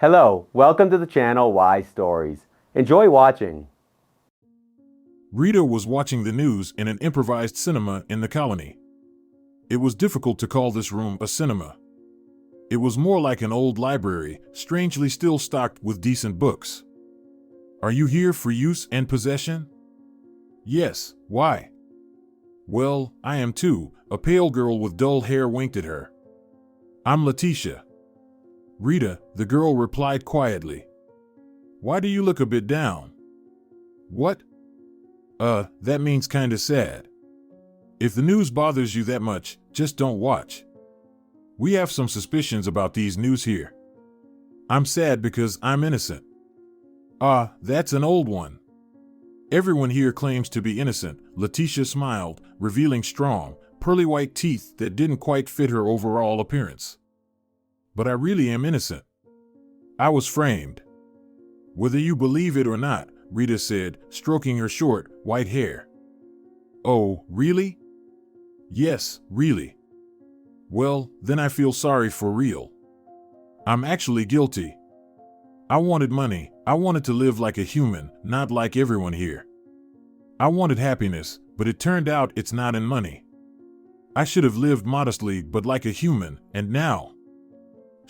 Hello, welcome to the channel Why Stories. Enjoy watching. Rita was watching the news in an improvised cinema in the colony. It was difficult to call this room a cinema. It was more like an old library, strangely still stocked with decent books. Are you here for use and possession? Yes, why? Well, I am too, a pale girl with dull hair winked at her. I'm Leticia. Rita, the girl replied quietly. Why do you look a bit down? What? That means kinda sad. If the news bothers you that much, just don't watch. We have some suspicions about these news here. I'm sad because I'm innocent. That's an old one. Everyone here claims to be innocent, Leticia smiled, revealing strong, pearly white teeth that didn't quite fit her overall appearance. But I really am innocent. I was framed. Whether you believe it or not, Rita said, stroking her short, white hair. Oh, really? Yes, really. Well, then I feel sorry for real. I'm actually guilty. I wanted money. I wanted to live like a human, not like everyone here. I wanted happiness, but it turned out it's not in money. I should have lived modestly but like a human, and now...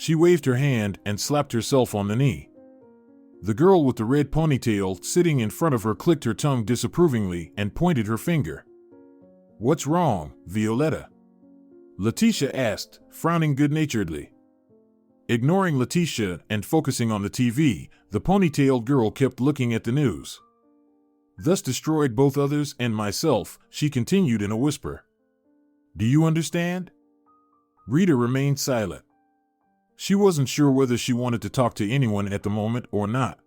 She waved her hand and slapped herself on the knee. The girl with the red ponytail sitting in front of her clicked her tongue disapprovingly and pointed her finger. What's wrong, Violetta? Leticia asked, frowning good-naturedly. Ignoring Leticia and focusing on the TV, the ponytailed girl kept looking at the news. Thus destroyed both others and myself, she continued in a whisper. Do you understand? Rita remained silent. She wasn't sure whether she wanted to talk to anyone at the moment or not.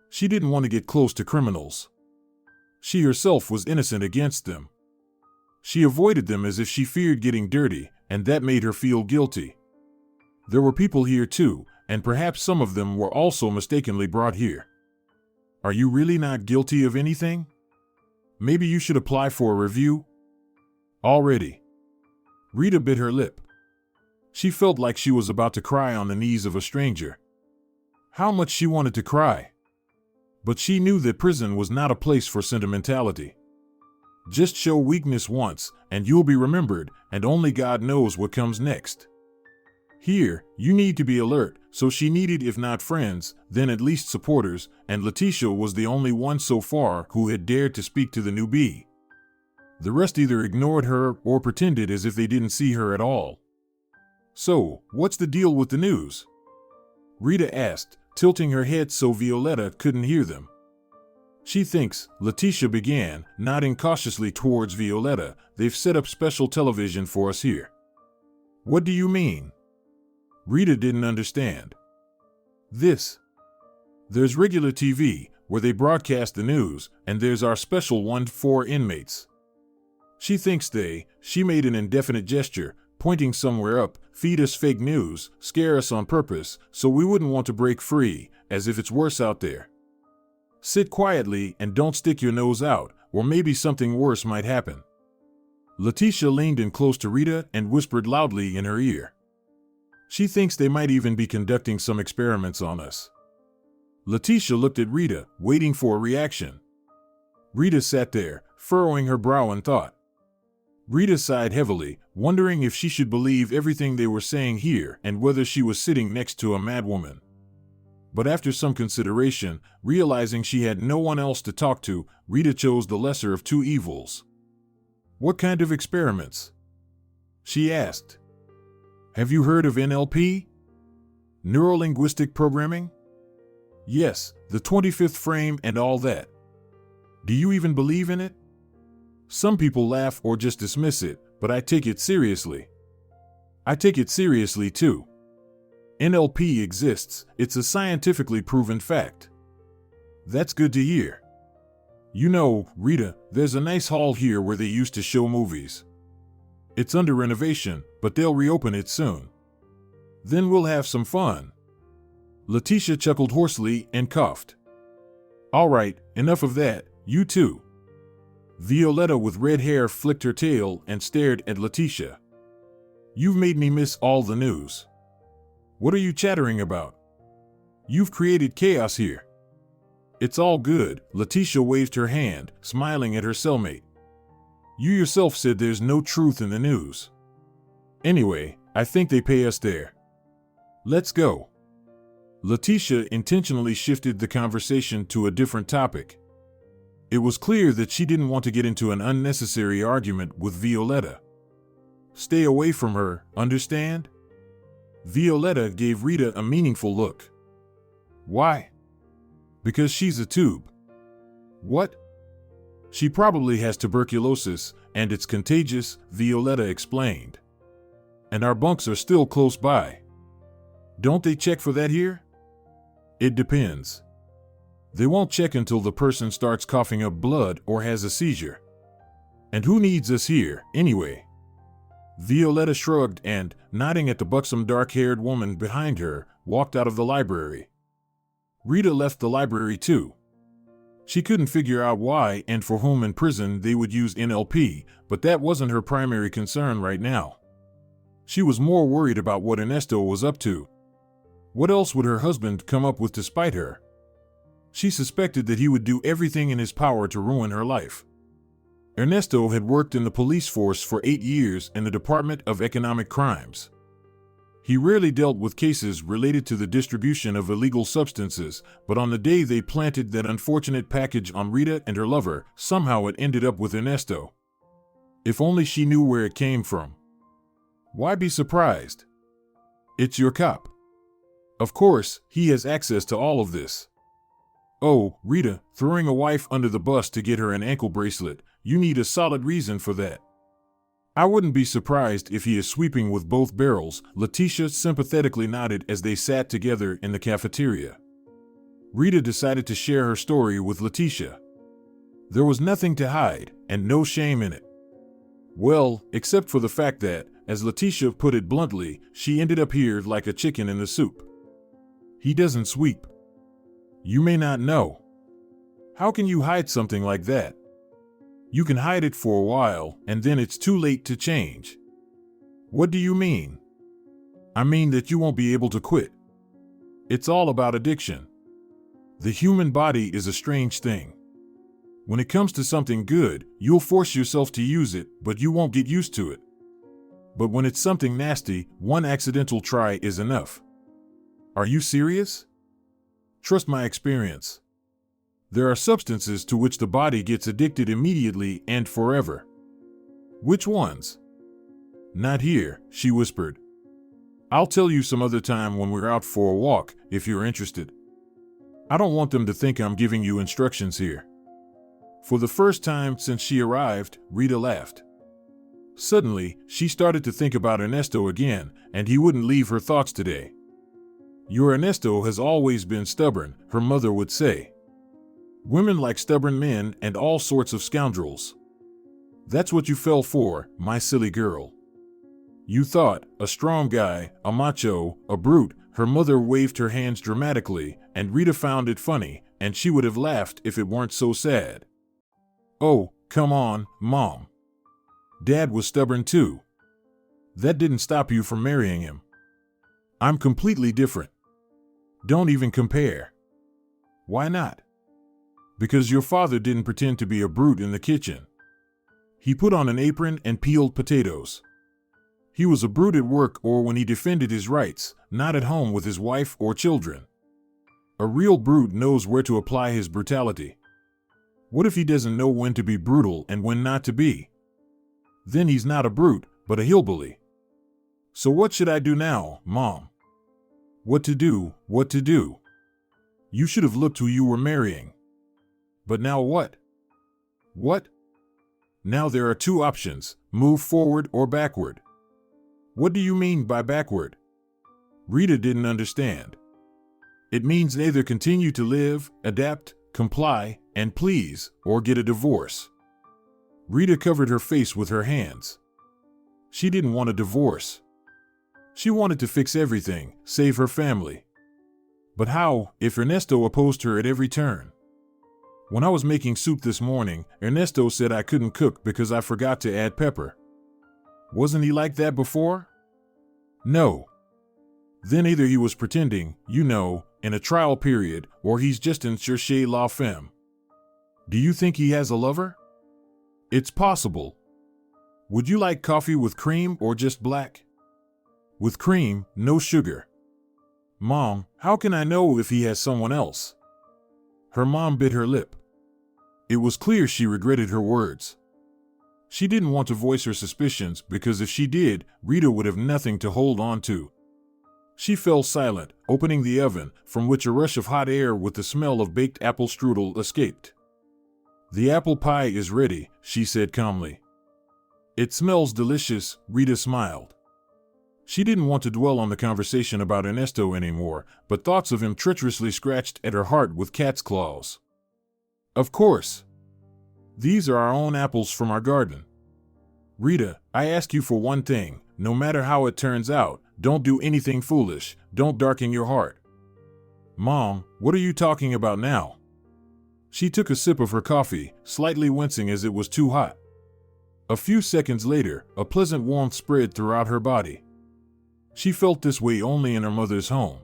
She didn't want to get close to criminals. She herself was innocent against them. She avoided them as if she feared getting dirty, and that made her feel guilty. There were people here too, and perhaps some of them were also mistakenly brought here. Are you really not guilty of anything? Maybe you should apply for a review? Already. Rita bit her lip. She felt like she was about to cry on the knees of a stranger. How much she wanted to cry. But she knew that prison was not a place for sentimentality. Just show weakness once, and you'll be remembered, and only God knows what comes next. Here, you need to be alert, so she needed if not friends, then at least supporters, and Leticia was the only one so far who had dared to speak to the newbie. The rest either ignored her or pretended as if they didn't see her at all. So, what's the deal with the news? Rita asked, tilting her head so Violetta couldn't hear them. She thinks, Leticia began, nodding cautiously towards Violetta, they've set up special television for us here. What do you mean? Rita didn't understand. There's regular TV, where they broadcast the news, and there's our special one for inmates. She thinks she made an indefinite gesture, pointing somewhere up, feed us fake news, scare us on purpose, so we wouldn't want to break free, as if it's worse out there. Sit quietly and don't stick your nose out, or maybe something worse might happen. Leticia leaned in close to Rita and whispered loudly in her ear. She thinks they might even be conducting some experiments on us. Leticia looked at Rita, waiting for a reaction. Rita sat there, furrowing her brow in thought. Rita sighed heavily, wondering if she should believe everything they were saying here and whether she was sitting next to a madwoman. But after some consideration, realizing she had no one else to talk to, Rita chose the lesser of two evils. What kind of experiments? She asked. Have you heard of NLP? Neurolinguistic programming? Yes, the 25th frame and all that. Do you even believe in it? Some people laugh or just dismiss it, but I take it seriously. I take it seriously too. NLP exists, it's a scientifically proven fact. That's good to hear. You know, Rita, there's a nice hall here where they used to show movies. It's under renovation, but they'll reopen it soon. Then we'll have some fun. Leticia chuckled hoarsely and coughed. All right, enough of that, you too. Violetta with red hair flicked her tail and stared at Leticia. You've made me miss all the news. What are you chattering about? You've created chaos here. It's all good, Leticia waved her hand, smiling at her cellmate. You yourself said there's no truth in the news. Anyway, I think they pay us there. Let's go. Leticia intentionally shifted the conversation to a different topic. It was clear that she didn't want to get into an unnecessary argument with Violetta. Stay away from her, understand? Violetta gave Rita a meaningful look. Why? Because she's a tube. What? She probably has tuberculosis, and it's contagious, Violetta explained. And our bunks are still close by. Don't they check for that here? It depends. They won't check until the person starts coughing up blood or has a seizure. And who needs us here, anyway? Violetta shrugged and, nodding at the buxom dark-haired woman behind her, walked out of the library. Rita left the library too. She couldn't figure out why and for whom in prison they would use NLP, but that wasn't her primary concern right now. She was more worried about what Ernesto was up to. What else would her husband come up with to spite her? She suspected that he would do everything in his power to ruin her life. Ernesto had worked in the police force for 8 years in the Department of Economic Crimes. He rarely dealt with cases related to the distribution of illegal substances, but on the day they planted that unfortunate package on Rita and her lover, somehow it ended up with Ernesto. If only she knew where it came from. Why be surprised? It's your cop. Of course, he has access to all of this. Oh, Rita, throwing a wife under the bus to get her an ankle bracelet, you need a solid reason for that. I wouldn't be surprised if he is sweeping with both barrels, Leticia sympathetically nodded as they sat together in the cafeteria. Rita decided to share her story with Leticia. There was nothing to hide, and no shame in it. Well, except for the fact that, as Leticia put it bluntly, she ended up here like a chicken in the soup. He doesn't sweep. You may not know. How can you hide something like that? You can hide it for a while, and then it's too late to change. What do you mean? I mean that you won't be able to quit. It's all about addiction. The human body is a strange thing. When it comes to something good, you'll force yourself to use it, but you won't get used to it. But when it's something nasty, one accidental try is enough. Are you serious? Trust my experience. There are substances to which the body gets addicted immediately and forever. Which ones? Not here, she whispered. I'll tell you some other time when we're out for a walk, if you're interested. I don't want them to think I'm giving you instructions here. For the first time since she arrived, Rita laughed. Suddenly, she started to think about Ernesto again, and he wouldn't leave her thoughts today. Your Ernesto has always been stubborn, her mother would say. Women like stubborn men and all sorts of scoundrels. That's what you fell for, my silly girl. You thought, a strong guy, a macho, a brute. Her mother waved her hands dramatically, and Rita found it funny, and she would have laughed if it weren't so sad. Oh, come on, Mom. Dad was stubborn too. That didn't stop you from marrying him. I'm completely different. Don't even compare. Why not? Because your father didn't pretend to be a brute in the kitchen. He put on an apron and peeled potatoes. He was a brute at work or when he defended his rights, not at home with his wife or children. A real brute knows where to apply his brutality. What if he doesn't know when to be brutal and when not to be? Then he's not a brute, but a hillbilly. So what should I do now, Mom? What to do, what to do? You should have looked who you were marrying. But now what? What? Now there are two options, move forward or backward. What do you mean by backward? Rita didn't understand. It means either continue to live, adapt, comply, and please, or get a divorce. Rita covered her face with her hands. She didn't want a divorce. She wanted to fix everything, save her family. But how, if Ernesto opposed her at every turn? When I was making soup this morning, Ernesto said I couldn't cook because I forgot to add pepper. Wasn't he like that before? No. Then either he was pretending, in a trial period, or he's just en cherche la femme. Do you think he has a lover? It's possible. Would you like coffee with cream or just black? With cream, no sugar. Mom, how can I know if he has someone else? Her mom bit her lip. It was clear she regretted her words. She didn't want to voice her suspicions because if she did, Rita would have nothing to hold on to. She fell silent, opening the oven, from which a rush of hot air with the smell of baked apple strudel escaped. The apple pie is ready, she said calmly. It smells delicious, Rita smiled. She didn't want to dwell on the conversation about Ernesto anymore, but thoughts of him treacherously scratched at her heart with cat's claws. Of course. These are our own apples from our garden. Rita, I ask you for one thing, no matter how it turns out, don't do anything foolish, don't darken your heart. Mom, what are you talking about now? She took a sip of her coffee, slightly wincing as it was too hot. A few seconds later, a pleasant warmth spread throughout her body. She felt this way only in her mother's home.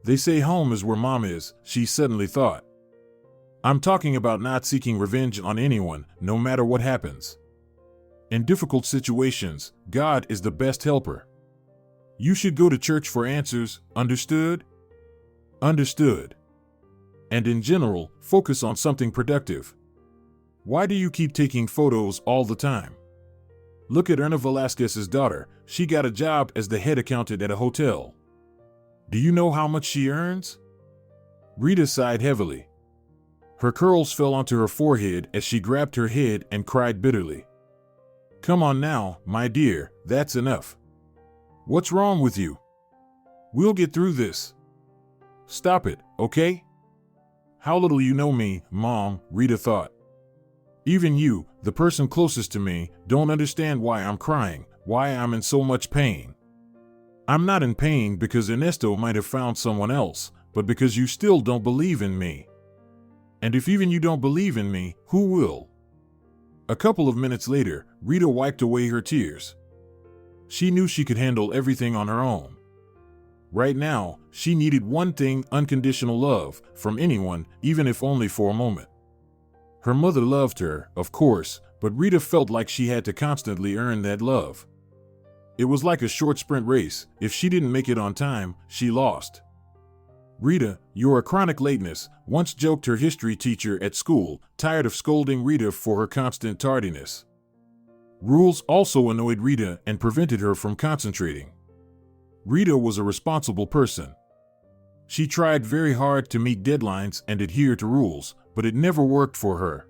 They say home is where Mom is, she suddenly thought. I'm talking about not seeking revenge on anyone, no matter what happens. In difficult situations, God is the best helper. You should go to church for answers, understood? Understood. And in general, focus on something productive. Why do you keep taking photos all the time? Look at Erna Velasquez's daughter, she got a job as the head accountant at a hotel. Do you know how much she earns? Rita sighed heavily. Her curls fell onto her forehead as she grabbed her head and cried bitterly. Come on now, my dear, that's enough. What's wrong with you? We'll get through this. Stop it, okay? How little you know me, Mom, Rita thought. Even you, the person closest to me, don't understand why I'm crying, why I'm in so much pain. I'm not in pain because Ernesto might have found someone else, but because you still don't believe in me. And if even you don't believe in me, who will? A couple of minutes later, Rita wiped away her tears. She knew she could handle everything on her own. Right now, she needed one thing: unconditional love from anyone, even if only for a moment. Her mother loved her, of course, but Rita felt like she had to constantly earn that love. It was like a short sprint race. If she didn't make it on time, she lost. Rita, you're a chronic lateness, once joked her history teacher at school, tired of scolding Rita for her constant tardiness. Rules also annoyed Rita and prevented her from concentrating. Rita was a responsible person. She tried very hard to meet deadlines and adhere to rules, but it never worked for her.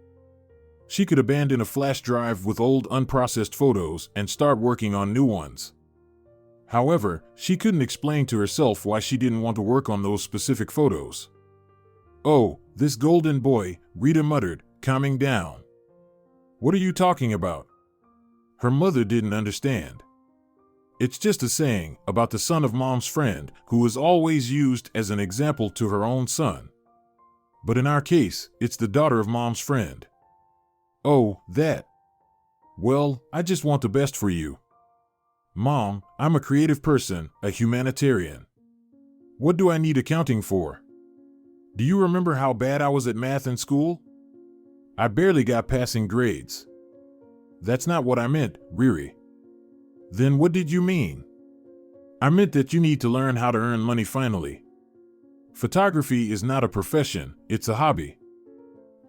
She could abandon a flash drive with old unprocessed photos and start working on new ones. However, she couldn't explain to herself why she didn't want to work on those specific photos. Oh, this golden boy, Rita muttered, calming down. What are you talking about? Her mother didn't understand. It's just a saying about the son of Mom's friend, who is always used as an example to her own son. But in our case, it's the daughter of Mom's friend. Oh, that. Well, I just want the best for you. Mom, I'm a creative person, a humanitarian. What do I need accounting for? Do you remember how bad I was at math in school? I barely got passing grades. That's not what I meant, Riri. Then what did you mean? I meant that you need to learn how to earn money finally. Photography is not a profession, it's a hobby.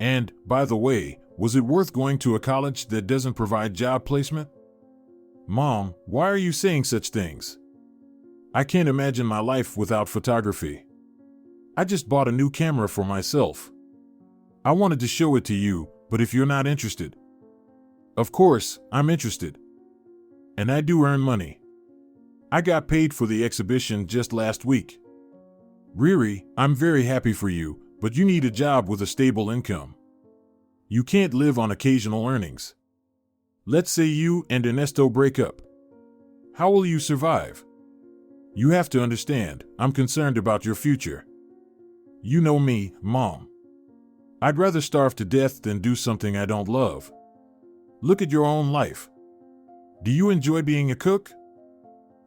And, by the way, was it worth going to a college that doesn't provide job placement? Mom, why are you saying such things? I can't imagine my life without photography. I just bought a new camera for myself. I wanted to show it to you, but if you're not interested. Of course, I'm interested. And I do earn money. I got paid for the exhibition just last week. Riri, I'm very happy for you, but you need a job with a stable income. You can't live on occasional earnings. Let's say you and Ernesto break up. How will you survive? You have to understand, I'm concerned about your future. You know me, Mom. I'd rather starve to death than do something I don't love. Look at your own life. Do you enjoy being a cook?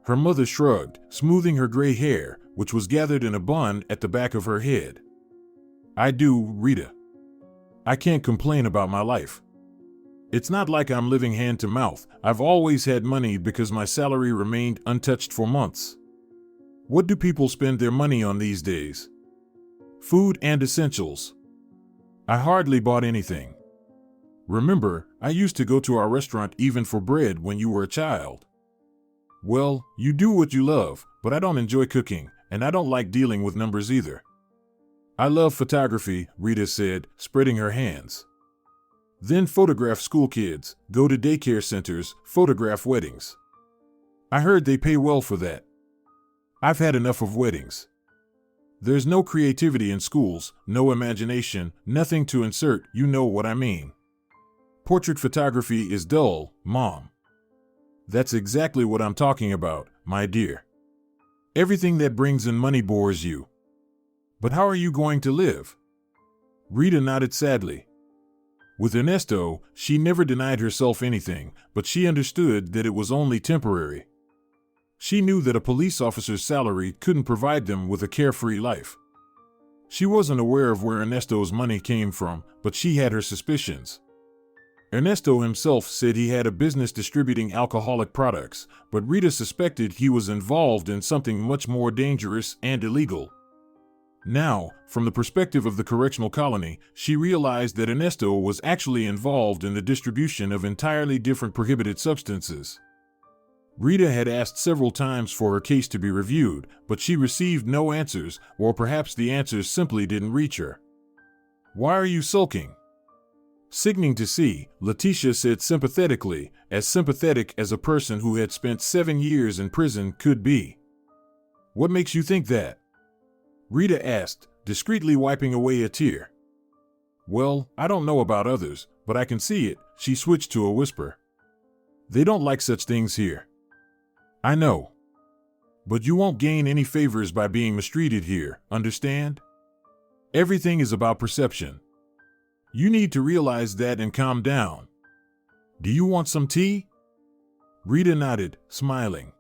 Her mother shrugged, smoothing her gray hair, which was gathered in a bun at the back of her head. I do, Rita. I can't complain about my life. It's not like I'm living hand to mouth. I've always had money because my salary remained untouched for months. What do people spend their money on these days? Food and essentials. I hardly bought anything. Remember, I used to go to our restaurant even for bread when you were a child. Well, you do what you love, but I don't enjoy cooking, and I don't like dealing with numbers either. I love photography, Rita said, spreading her hands. Then photograph school kids, go to daycare centers, photograph weddings. I heard they pay well for that. I've had enough of weddings. There's no creativity in schools, no imagination, nothing to insert, you know what I mean. Portrait photography is dull, Mom. That's exactly what I'm talking about, my dear. Everything that brings in money bores you. But how are you going to live? Rita nodded sadly. With Ernesto, she never denied herself anything, but she understood that it was only temporary. She knew that a police officer's salary couldn't provide them with a carefree life. She wasn't aware of where Ernesto's money came from, but she had her suspicions. Ernesto himself said he had a business distributing alcoholic products, but Rita suspected he was involved in something much more dangerous and illegal. Now, from the perspective of the correctional colony, she realized that Ernesto was actually involved in the distribution of entirely different prohibited substances. Rita had asked several times for her case to be reviewed, but she received no answers, or perhaps the answers simply didn't reach her. Why are you sulking? Signing to see, Leticia said sympathetically, as sympathetic as a person who had spent 7 years in prison could be. What makes you think that? Rita asked, discreetly wiping away a tear. Well, I don't know about others, but I can see it, she switched to a whisper. They don't like such things here. I know. But you won't gain any favors by being mistreated here, understand? Everything is about perception. You need to realize that and calm down. Do you want some tea? Rita nodded, smiling.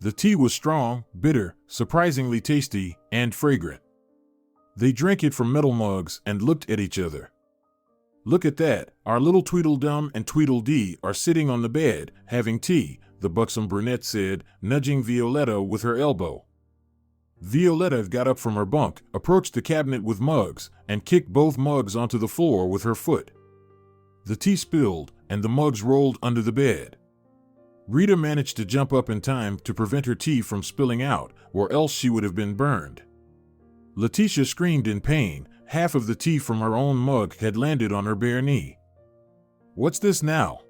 The tea was strong, bitter, surprisingly tasty, and fragrant. They drank it from metal mugs and looked at each other. Look at that, our little Tweedledum and Tweedledee are sitting on the bed, having tea, the buxom brunette said, nudging Violetta with her elbow. Violetta got up from her bunk, approached the cabinet with mugs, and kicked both mugs onto the floor with her foot. The tea spilled, and the mugs rolled under the bed. Rita managed to jump up in time to prevent her tea from spilling out, or else she would have been burned. Leticia screamed in pain. Half of the tea from her own mug had landed on her bare knee. What's this now?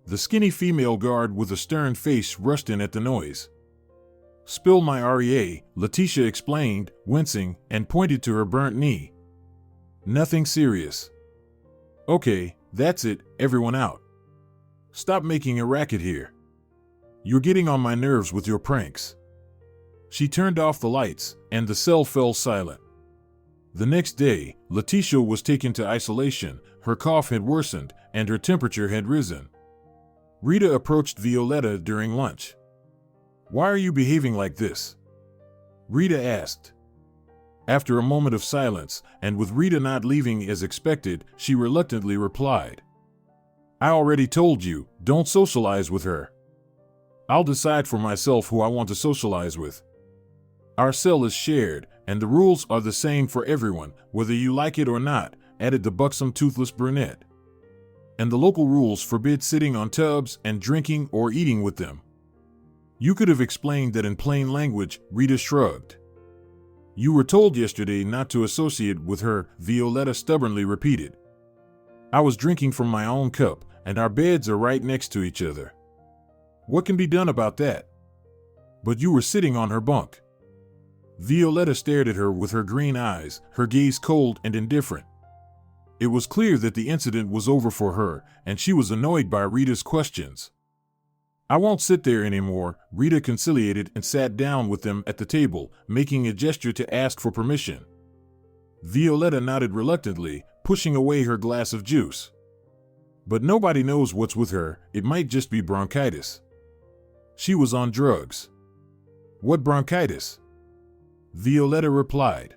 The skinny female guard with a stern face rushed in at the noise. Spill my REA, Leticia explained, wincing, and pointed to her burnt knee. Nothing serious. Okay, that's it, everyone out. Stop making a racket here. You're getting on my nerves with your pranks. She turned off the lights, and the cell fell silent. The next day, Leticia was taken to isolation. Her cough had worsened, and her temperature had risen. Rita approached Violetta during lunch. Why are you behaving like this? Rita asked. After a moment of silence, and with Rita not leaving as expected, she reluctantly replied. I already told you, don't socialize with her. I'll decide for myself who I want to socialize with. Our cell is shared, and the rules are the same for everyone, whether you like it or not, added the buxom toothless brunette. And the local rules forbid sitting on tubs and drinking or eating with them. You could have explained that in plain language, Rita shrugged. You were told yesterday not to associate with her, Violetta stubbornly repeated. I was drinking from my own cup, and our beds are right next to each other. What can be done about that? But you were sitting on her bunk. Violetta stared at her with her green eyes, her gaze cold and indifferent. It was clear that the incident was over for her, and she was annoyed by Rita's questions. I won't sit there anymore, Rita conciliated and sat down with them at the table, making a gesture to ask for permission. Violetta nodded reluctantly, pushing away her glass of juice. But nobody knows what's with her, it might just be bronchitis. She was on drugs. What bronchitis? Violetta replied.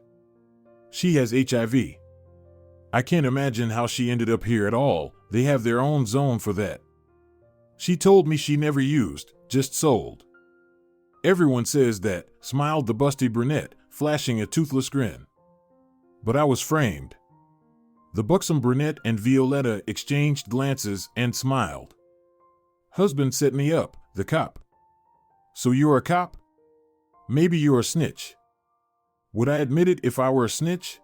She has HIV. I can't imagine how she ended up here at all. They have their own zone for that. She told me she never used, just sold. Everyone says that, smiled the busty brunette, flashing a toothless grin. But I was framed. The buxom brunette and Violetta exchanged glances and smiled. Husband set me up, the cop. So you're a cop? Maybe you're a snitch. Would I admit it if I were a snitch?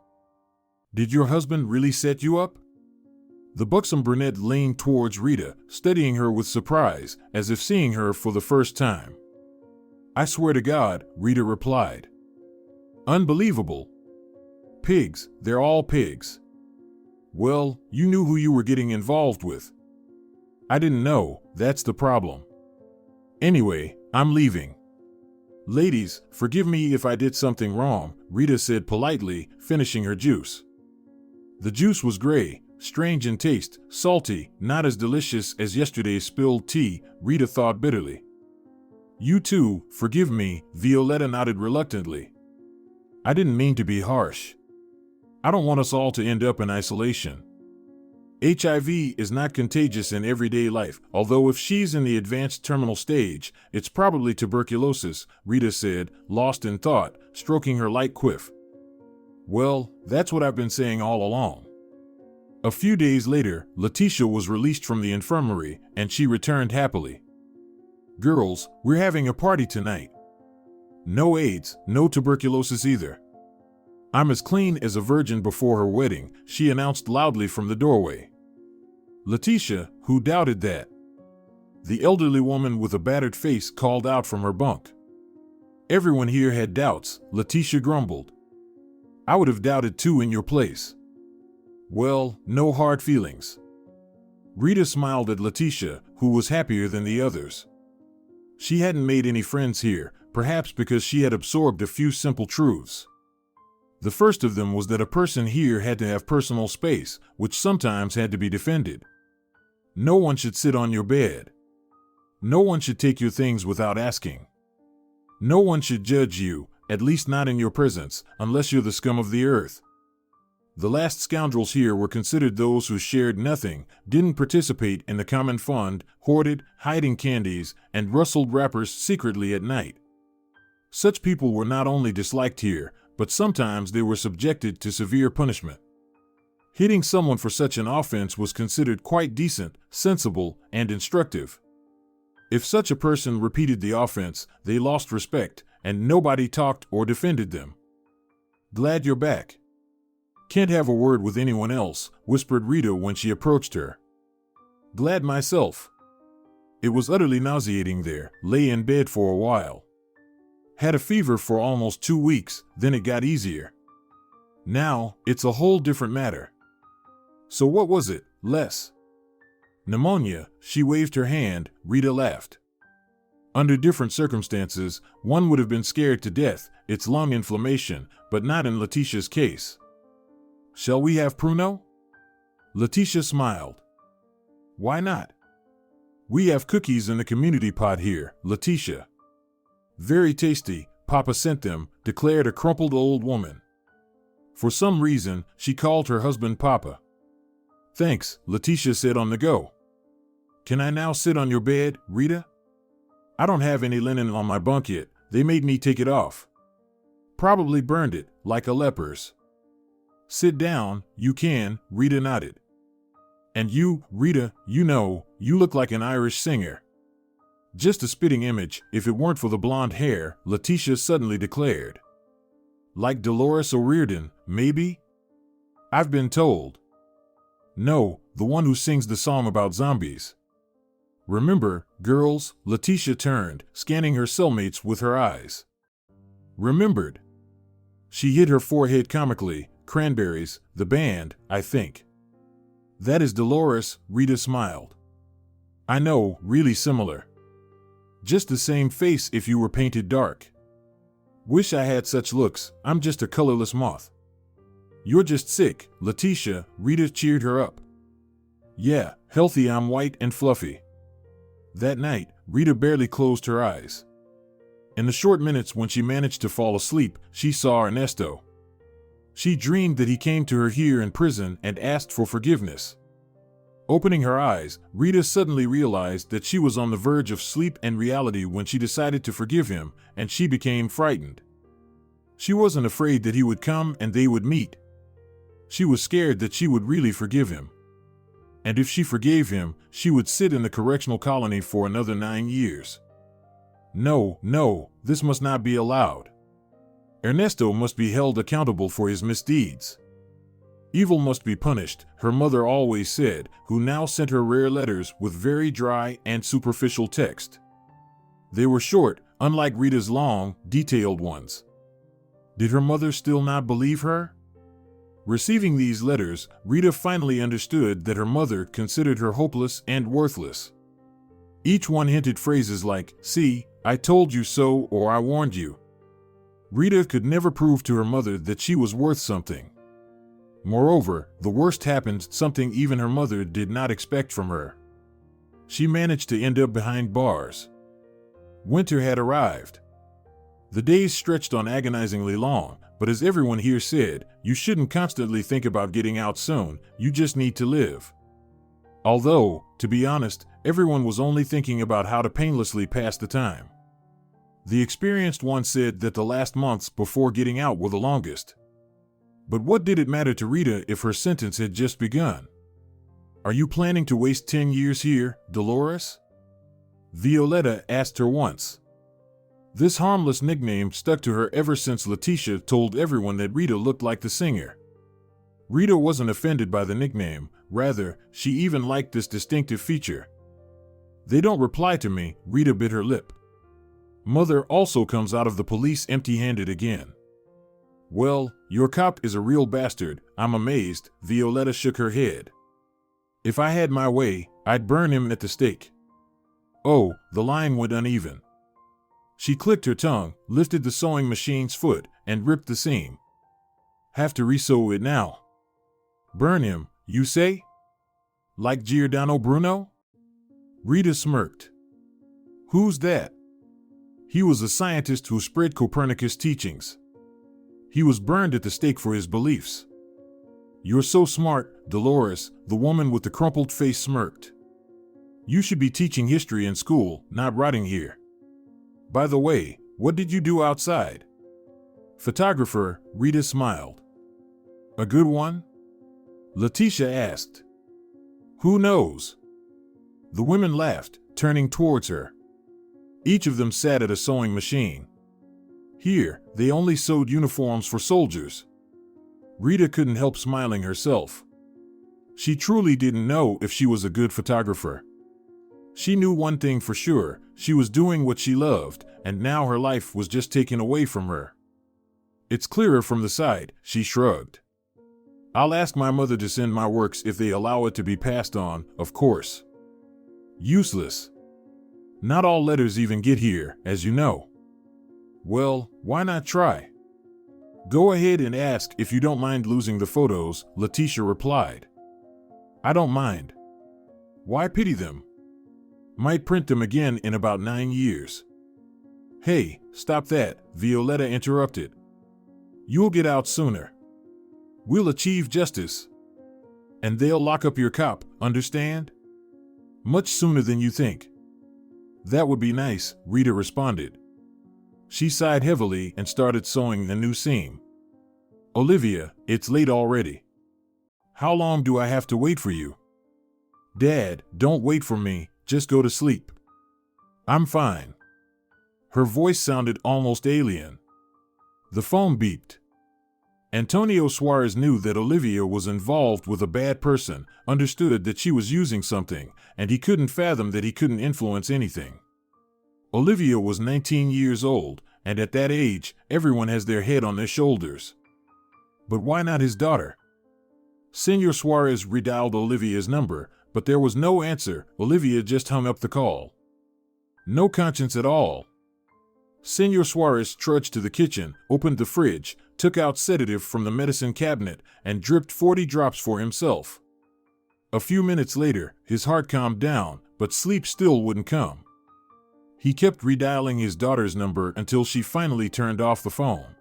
Did your husband really set you up? The buxom brunette leaned towards Rita, studying her with surprise, as if seeing her for the first time. I swear to God, Rita replied. Unbelievable. Pigs, they're all pigs. Well, you knew who you were getting involved with. I didn't know, that's the problem. Anyway, I'm leaving. Ladies, forgive me if I did something wrong, Rita said politely, finishing her juice. The juice was gray, strange in taste, salty, not as delicious as yesterday's spilled tea, Rita thought bitterly. You too, forgive me, Violetta nodded reluctantly. I didn't mean to be harsh. I don't want us all to end up in isolation. HIV is not contagious in everyday life, although if she's in the advanced terminal stage, it's probably tuberculosis, Rita said, lost in thought, stroking her light quiff. Well, that's what I've been saying all along. A few days later, Leticia was released from the infirmary, and she returned happily. Girls, we're having a party tonight. No AIDS, no tuberculosis either. I'm as clean as a virgin before her wedding, she announced loudly from the doorway. Leticia, who doubted that? The elderly woman with a battered face called out from her bunk. Everyone here had doubts, Leticia grumbled. I would have doubted too in your place. Well, no hard feelings. Rita smiled at Leticia, who was happier than the others. She hadn't made any friends here, perhaps because she had absorbed a few simple truths. The first of them was that a person here had to have personal space, which sometimes had to be defended. No one should sit on your bed. No one should take your things without asking. No one should judge you, at least not in your presence, unless you're the scum of the earth. The last scoundrels here were considered those who shared nothing, didn't participate in the common fund, hoarded, hiding candies, and rustled wrappers secretly at night. Such people were not only disliked here, but sometimes they were subjected to severe punishment. Hitting someone for such an offense was considered quite decent, sensible, and instructive. If such a person repeated the offense, they lost respect, and nobody talked or defended them. Glad you're back. Can't have a word with anyone else, whispered Rita when she approached her. Glad myself. It was utterly nauseating there, lay in bed for a while. Had a fever for almost 2 weeks, then it got easier. Now, it's a whole different matter. So what was it, Les? Pneumonia, she waved her hand, Rita laughed. Under different circumstances, one would have been scared to death, it's lung inflammation, but not in Leticia's case. Shall we have Pruno? Leticia smiled. Why not? We have cookies in the community pot here, Leticia. Very tasty, Papa sent them, declared a crumpled old woman. For some reason, she called her husband Papa. Thanks, Leticia said on the go. Can I now sit on your bed, Rita? I don't have any linen on my bunk yet, they made me take it off. Probably burned it, like a leper's. Sit down, you can, Rita nodded. And you, Rita, you know, you look like an Irish singer. Just a spitting image, if it weren't for the blonde hair, Leticia suddenly declared. Like Dolores O'Riordan, maybe? I've been told. No, the one who sings the song about zombies. Remember, girls, Leticia turned, scanning her cellmates with her eyes. Remembered. She hit her forehead comically, Cranberries, the band, I think. That is Dolores, Rita smiled. I know, really similar. Just the same face if you were painted dark. Wish I had such looks, I'm just a colorless moth. You're just sick, Leticia, Rita cheered her up. Yeah, healthy I'm white and fluffy. That night, Rita barely closed her eyes. In the short minutes when she managed to fall asleep, she saw Ernesto. She dreamed that he came to her here in prison and asked for forgiveness. Opening her eyes, Rita suddenly realized that she was on the verge of sleep and reality when she decided to forgive him, and she became frightened. She wasn't afraid that he would come and they would meet. She was scared that she would really forgive him. And if she forgave him, she would sit in the correctional colony for another 9 years. No, this must not be allowed. Ernesto must be held accountable for his misdeeds. Evil must be punished, her mother always said, who now sent her rare letters with very dry and superficial text. They were short, unlike Rita's long, detailed ones. Did her mother still not believe her? Receiving these letters, Rita finally understood that her mother considered her hopeless and worthless. Each one hinted phrases like, "See, I told you so," or "I warned you." Rita could never prove to her mother that she was worth something. Moreover, the worst happened, something even her mother did not expect from her. She managed to end up behind bars. Winter had arrived. The days stretched on agonizingly long, but as everyone here said, you shouldn't constantly think about getting out soon, you just need to live. Although, to be honest, everyone was only thinking about how to painlessly pass the time. The experienced one said that the last months before getting out were the longest. But what did it matter to Rita if her sentence had just begun? "Are you planning to waste 10 years here, Dolores?" Violetta asked her once. This harmless nickname stuck to her ever since Leticia told everyone that Rita looked like the singer. Rita wasn't offended by the nickname, rather, she even liked this distinctive feature. "They don't reply to me," Rita bit her lip. Mother also comes out of the police empty-handed again. "Well, your cop is a real bastard, I'm amazed," Violetta shook her head. "If I had my way, I'd burn him at the stake." Oh, the line went uneven. She clicked her tongue, lifted the sewing machine's foot, and ripped the seam. "Have to re-sew it now." "Burn him, you say? Like Giordano Bruno?" Rita smirked. "Who's that?" "He was a scientist who spread Copernicus' teachings. He was burned at the stake for his beliefs." "You're so smart, Dolores," the woman with the crumpled face smirked. "You should be teaching history in school, not rotting here. By the way, what did you do outside?" "Photographer," Rita smiled. "A good one?" Leticia asked. "Who knows?" The women laughed, turning towards her. Each of them sat at a sewing machine. Here, they only sewed uniforms for soldiers. Rita couldn't help smiling herself. She truly didn't know if she was a good photographer. She knew one thing for sure, she was doing what she loved, and now her life was just taken away from her. "It's clearer from the side," she shrugged. "I'll ask my mother to send my works if they allow it to be passed on, of course." "Useless. Not all letters even get here, as you know." "Well, why not try?" "Go ahead and ask if you don't mind losing the photos," Leticia replied. "I don't mind. Why pity them? Might print them again in about 9 years. "Hey, stop that," Violetta interrupted. "You'll get out sooner. We'll achieve justice. And they'll lock up your cop, understand? Much sooner than you think." "That would be nice," Rita responded. She sighed heavily and started sewing the new seam. "Olivia, it's late already. How long do I have to wait for you?" "Dad, don't wait for me, just go to sleep." "I'm fine." Her voice sounded almost alien. The phone beeped. Antonio Suarez knew that Olivia was involved with a bad person, understood that she was using something, and he couldn't fathom that he couldn't influence anything. Olivia was 19 years old, and at that age, everyone has their head on their shoulders. But why not his daughter? Senor Suarez redialed Olivia's number, but there was no answer. Olivia just hung up the call. No conscience at all. Senor Suarez trudged to the kitchen, opened the fridge, took out sedative from the medicine cabinet, and dripped 40 drops for himself. A few minutes later, his heart calmed down, but sleep still wouldn't come. He kept redialing his daughter's number until she finally turned off the phone.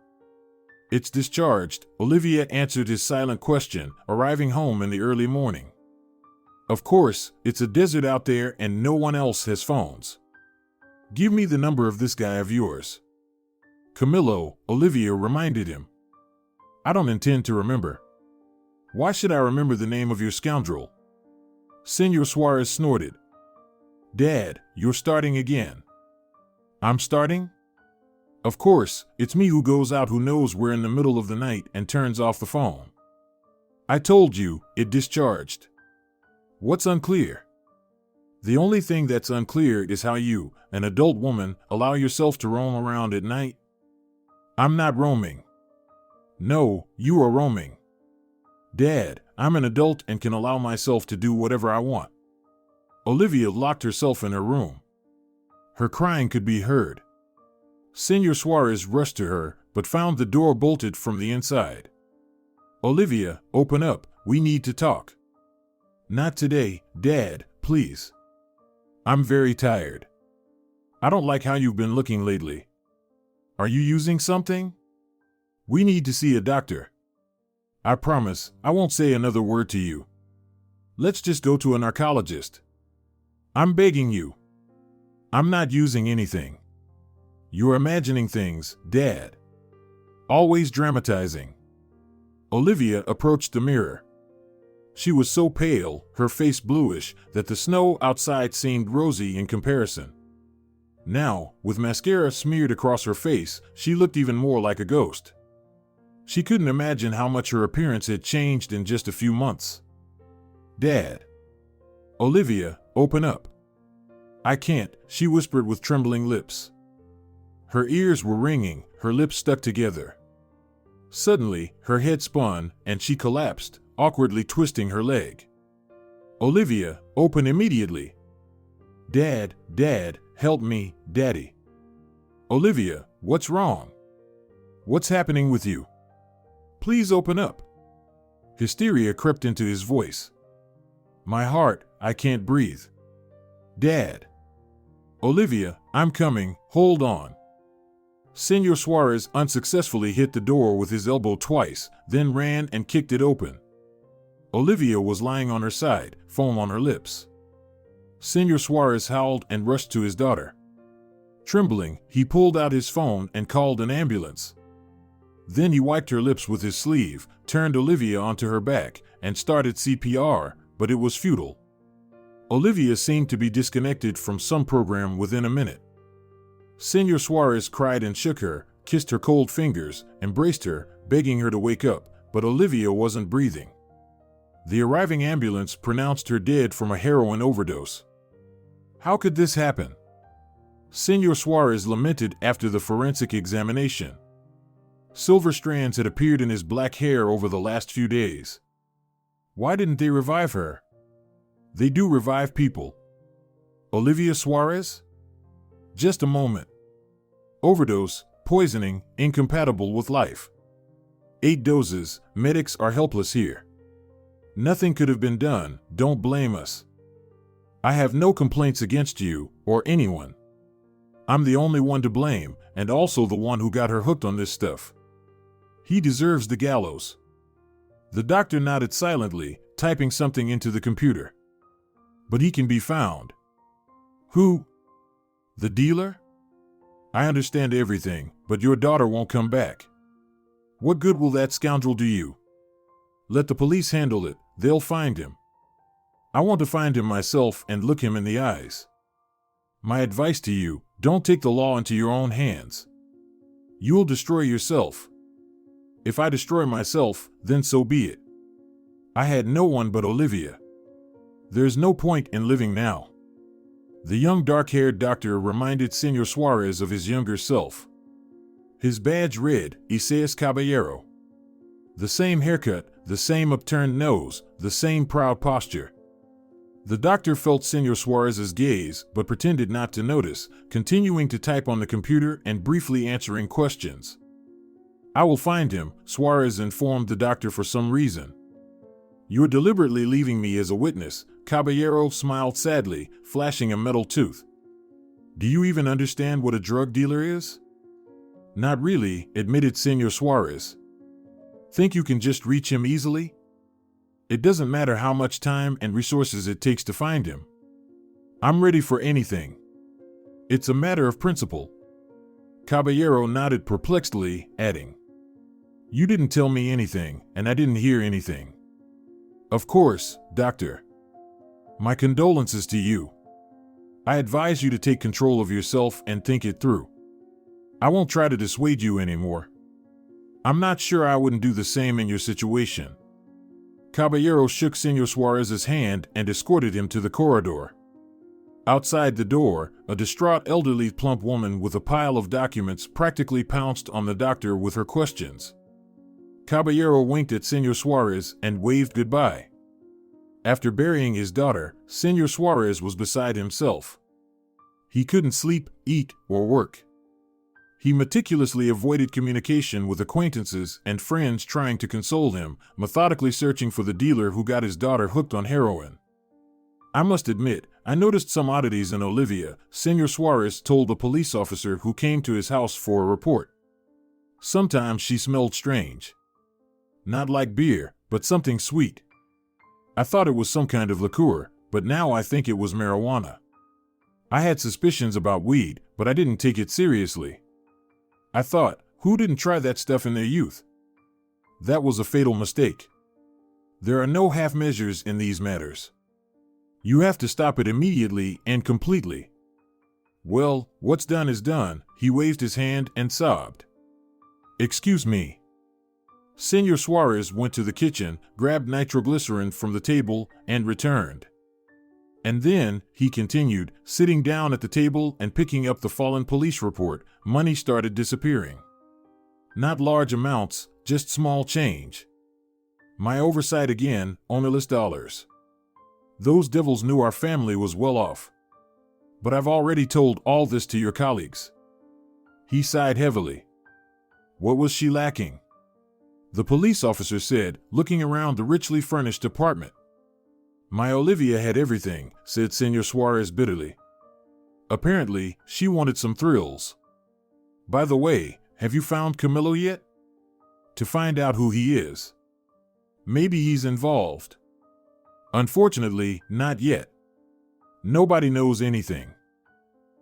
"It's discharged," Olivia answered his silent question, arriving home in the early morning. "Of course, it's a desert out there and no one else has phones. Give me the number of this guy of yours." "Camillo," Olivia reminded him. "I don't intend to remember." "Why should I remember the name of your scoundrel?" Senor Suarez snorted. "Dad, you're starting again." "I'm starting?" "Of course, it's me who goes out who knows we're in the middle of the night and turns off the phone. I told you, it discharged. What's unclear?" "The only thing that's unclear is how you, an adult woman, allow yourself to roam around at night." "I'm not roaming." "No, you are roaming." "Dad, I'm an adult and can allow myself to do whatever I want." Olivia locked herself in her room. Her crying could be heard. Senor Suarez rushed to her, but found the door bolted from the inside. "Olivia, open up, we need to talk." "Not today, Dad, please. I'm very tired. I don't like how you've been looking lately. Are you using something? We need to see a doctor. I promise, I won't say another word to you. Let's just go to a narcologist. I'm begging you." "I'm not using anything." "You're imagining things, Dad. Always dramatizing." Olivia approached the mirror. She was so pale, her face bluish, that the snow outside seemed rosy in comparison. Now, with mascara smeared across her face, she looked even more like a ghost. She couldn't imagine how much her appearance had changed in just a few months. "Dad." "Olivia, open up." "I can't," she whispered with trembling lips. Her ears were ringing, her lips stuck together. Suddenly, her head spun, and she collapsed, awkwardly twisting her leg. "Olivia, open immediately." "Dad, Dad, help me, Daddy." "Olivia, what's wrong? What's happening with you? Please open up." Hysteria crept into his voice. "My heart, I can't breathe." "Dad." "Olivia, I'm coming, hold on." Senor Suarez unsuccessfully hit the door with his elbow twice, then ran and kicked it open. Olivia was lying on her side, foam on her lips. Senor Suarez howled and rushed to his daughter. Trembling, he pulled out his phone and called an ambulance. Then he wiped her lips with his sleeve, turned Olivia onto her back, and started CPR, but it was futile. Olivia seemed to be disconnected from some program within a minute. Senor Suarez cried and shook her, kissed her cold fingers, embraced her, begging her to wake up, but Olivia wasn't breathing. The arriving ambulance pronounced her dead from a heroin overdose. How could this happen? Senor Suarez lamented after the forensic examination. Silver strands had appeared in his black hair over the last few days. Why didn't they revive her? They do revive people. Olivia Suarez? Just a moment. Overdose, poisoning, incompatible with life. 8 doses, medics are helpless here. Nothing could have been done, don't blame us. I have no complaints against you, or anyone. I'm the only one to blame, and also the one who got her hooked on this stuff. He deserves the gallows. The doctor nodded silently, typing something into the computer. But he can be found. Who? The dealer? I understand everything, but your daughter won't come back. What good will that scoundrel do you? Let the police handle it, they'll find him. I want to find him myself and look him in the eyes. My advice to you, don't take the law into your own hands. You'll destroy yourself. If I destroy myself, then so be it. I had no one but Olivia. There's no point in living now. The young dark-haired doctor reminded Senor Suarez of his younger self. His badge read, Isaías Caballero. The same haircut, the same upturned nose, the same proud posture. The doctor felt Senor Suarez's gaze, but pretended not to notice, continuing to type on the computer and briefly answering questions. I will find him, Suarez informed the doctor for some reason. You're deliberately leaving me as a witness, Caballero smiled sadly, flashing a metal tooth. Do you even understand what a drug dealer is? Not really, admitted Senor Suarez. Think you can just reach him easily? It doesn't matter how much time and resources it takes to find him. I'm ready for anything. It's a matter of principle. Caballero nodded perplexedly, adding, You didn't tell me anything, and I didn't hear anything. Of course, Doctor. My condolences to you. I advise you to take control of yourself and think it through. I won't try to dissuade you anymore. I'm not sure I wouldn't do the same in your situation. Caballero shook Senor Suarez's hand and escorted him to the corridor. Outside the door, a distraught elderly plump woman with a pile of documents practically pounced on the doctor with her questions. Caballero winked at Senor Suarez and waved goodbye. After burying his daughter, Senor Suarez was beside himself. He couldn't sleep, eat, or work. He meticulously avoided communication with acquaintances and friends trying to console him, methodically searching for the dealer who got his daughter hooked on heroin. I must admit, I noticed some oddities in Olivia, Senor Suarez told the police officer who came to his house for a report. Sometimes she smelled strange. Not like beer, but something sweet. I thought it was some kind of liqueur, but now I think it was marijuana. I had suspicions about weed, but I didn't take it seriously. I thought, who didn't try that stuff in their youth? That was a fatal mistake. There are no half measures in these matters. You have to stop it immediately and completely. Well, what's done is done, he waved his hand and sobbed. Excuse me. Senor Suarez went to the kitchen, grabbed nitroglycerin from the table, and returned. And then, he continued, sitting down at the table and picking up the fallen police report, money started disappearing. Not large amounts, just small change. My oversight again, ownerless dollars. Those devils knew our family was well off. But I've already told all this to your colleagues. He sighed heavily. What was she lacking? The police officer said, looking around the richly furnished apartment. My Olivia had everything, said Senor Suarez bitterly. Apparently, she wanted some thrills. By the way, have you found Camilo yet? To find out who he is. Maybe he's involved. Unfortunately, not yet. Nobody knows anything.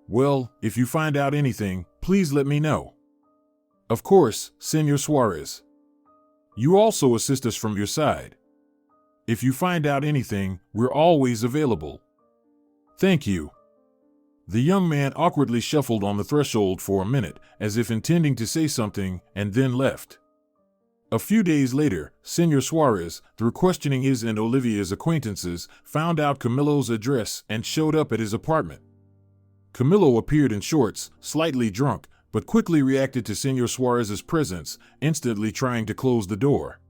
Well, if you find out anything, please let me know. Of course, Senor Suarez. You also assist us from your side. If you find out anything, we're always available. Thank you. The young man awkwardly shuffled on the threshold for a minute, as if intending to say something, and then left. A few days later, Senor Suarez, through questioning his and Olivia's acquaintances, found out Camilo's address and showed up at his apartment. Camilo appeared in shorts, slightly drunk, but quickly reacted to Senor Suarez's presence, instantly trying to close the door.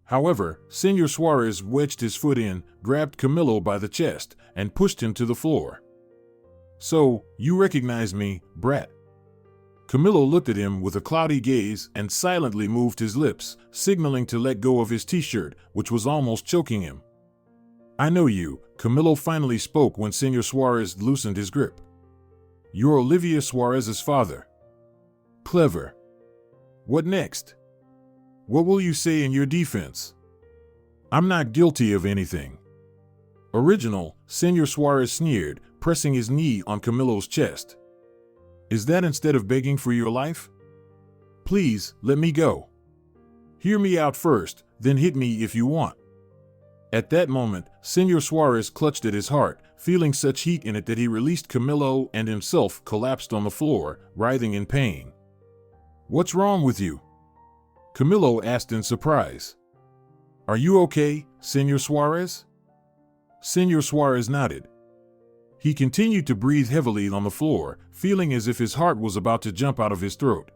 However, Senor Suarez wedged his foot in, grabbed Camilo by the chest, and pushed him to the floor. So, you recognize me, brat? Camilo looked at him with a cloudy gaze and silently moved his lips, signaling to let go of his t-shirt, which was almost choking him. I know you, Camilo finally spoke when Senor Suarez loosened his grip. You're Olivia Suarez's father. Clever. What next? What will you say in your defense? I'm not guilty of anything. Original, Senor Suarez sneered, pressing his knee on Camilo's chest. Is that instead of begging for your life? Please, let me go. Hear me out first, then hit me if you want. At that moment, Senor Suarez clutched at his heart, feeling such heat in it that he released Camilo and himself collapsed on the floor, writhing in pain. What's wrong with you? Camilo asked in surprise. Are you okay, Senor Suarez? Senor Suarez nodded. He continued to breathe heavily on the floor, feeling as if his heart was about to jump out of his throat.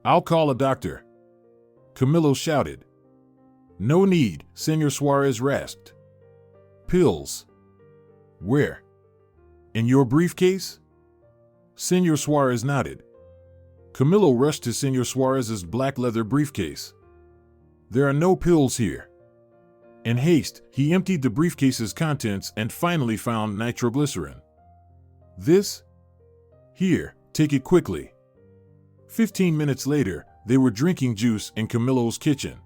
I'll call a doctor. Camilo shouted. No need, Senor Suarez rasped. Pills. Where? In your briefcase? Senor Suarez nodded. Camilo rushed to Senor Suarez's black leather briefcase. There are no pills here. In haste, he emptied the briefcase's contents and finally found nitroglycerin. This? Here, take it quickly." 15 minutes later, they were drinking juice in Camillo's kitchen.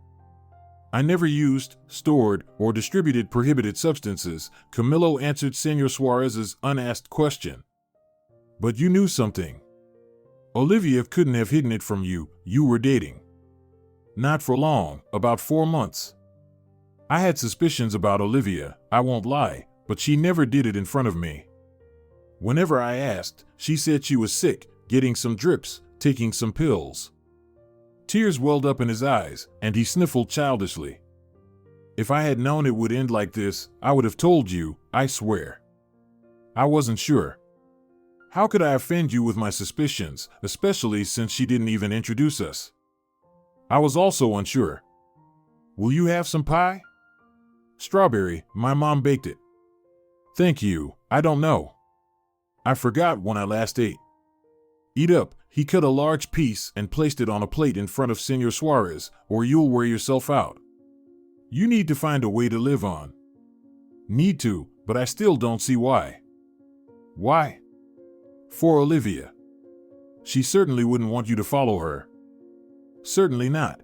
"I never used, stored, or distributed prohibited substances," Camillo answered Senor Suarez's unasked question. "But you knew something. Olivia couldn't have hidden it from you. You were dating." "Not for long, about 4 months. I had suspicions about Olivia, I won't lie, but she never did it in front of me. Whenever I asked, she said she was sick, getting some drips, taking some pills." Tears welled up in his eyes, and he sniffled childishly. "If I had known it would end like this, I would have told you, I swear. I wasn't sure. How could I offend you with my suspicions, especially since she didn't even introduce us? I was also unsure. Will you have some pie?" "Strawberry, my mom baked it." "Thank you, I don't know. I forgot when I last ate." "Eat up." He cut a large piece and placed it on a plate in front of Senor Suarez, "or you'll wear yourself out. You need to find a way to live on." "Need to, but I still don't see why." "Why?" "For Olivia. She certainly wouldn't want you to follow her." "Certainly not."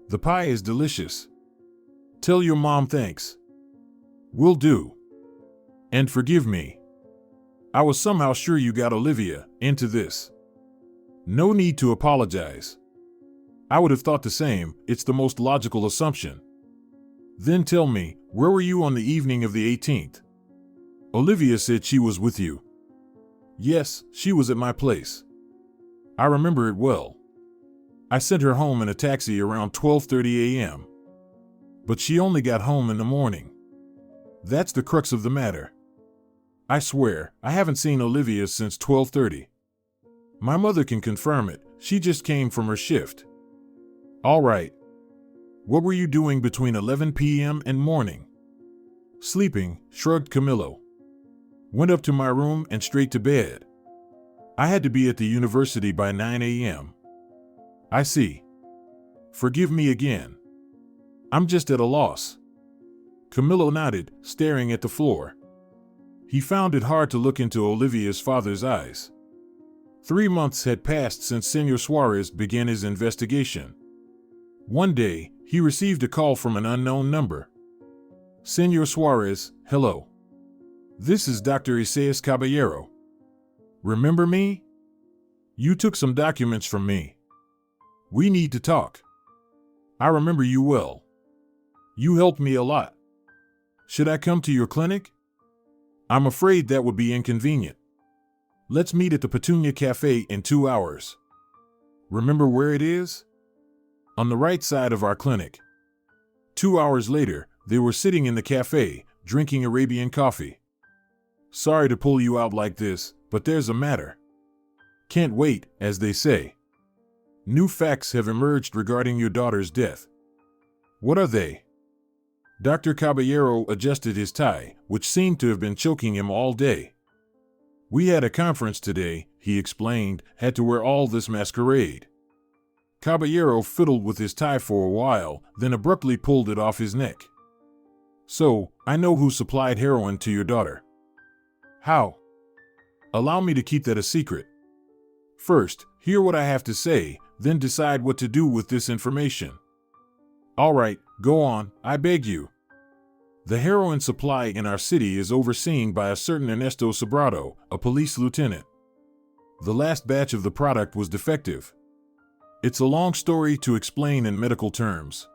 "The pie is delicious." "Tell your mom thanks." "Will do. And forgive me. I was somehow sure you got Olivia into this." "No need to apologize. I would have thought the same, it's the most logical assumption." "Then tell me, where were you on the evening of the 18th? "Olivia said she was with you." "Yes, she was at my place. I remember it well. I sent her home in a taxi around 12:30 a.m. But she only got home in the morning. That's the crux of the matter. I swear, I haven't seen Olivia since 12:30. My mother can confirm it, she just came from her shift." "All right. What were you doing between 11 p.m. and morning?" "Sleeping," shrugged Camillo. "Went up to my room and straight to bed. I had to be at the university by 9 a.m. "I see. Forgive me again. I'm just at a loss." Camillo nodded, staring at the floor. He found it hard to look into Olivia's father's eyes. 3 months had passed since Senor Suarez began his investigation. One day, he received a call from an unknown number. "Senor Suarez, hello. This is Dr. Isaías Caballero. Remember me? You took some documents from me. We need to talk. I remember you well. You helped me a lot. Should I come to your clinic? I'm afraid that would be inconvenient. Let's meet at the Petunia Cafe in 2 hours. Remember where it is? On the right side of our clinic." 2 hours later, they were sitting in the cafe, drinking Arabian coffee. "Sorry to pull you out like this, but there's a matter. Can't wait, as they say. New facts have emerged regarding your daughter's death." "What are they?" Dr. Caballero adjusted his tie, which seemed to have been choking him all day. "We had a conference today," he explained, "had to wear all this masquerade." Caballero fiddled with his tie for a while, then abruptly pulled it off his neck. "So, I know who supplied heroin to your daughter." "How?" "Allow me to keep that a secret. First, hear what I have to say, then decide what to do with this information." "All right, go on, I beg you." "The heroin supply in our city is overseen by a certain Ernesto Sobrado, a police lieutenant. The last batch of the product was defective. It's a long story to explain in medical terms.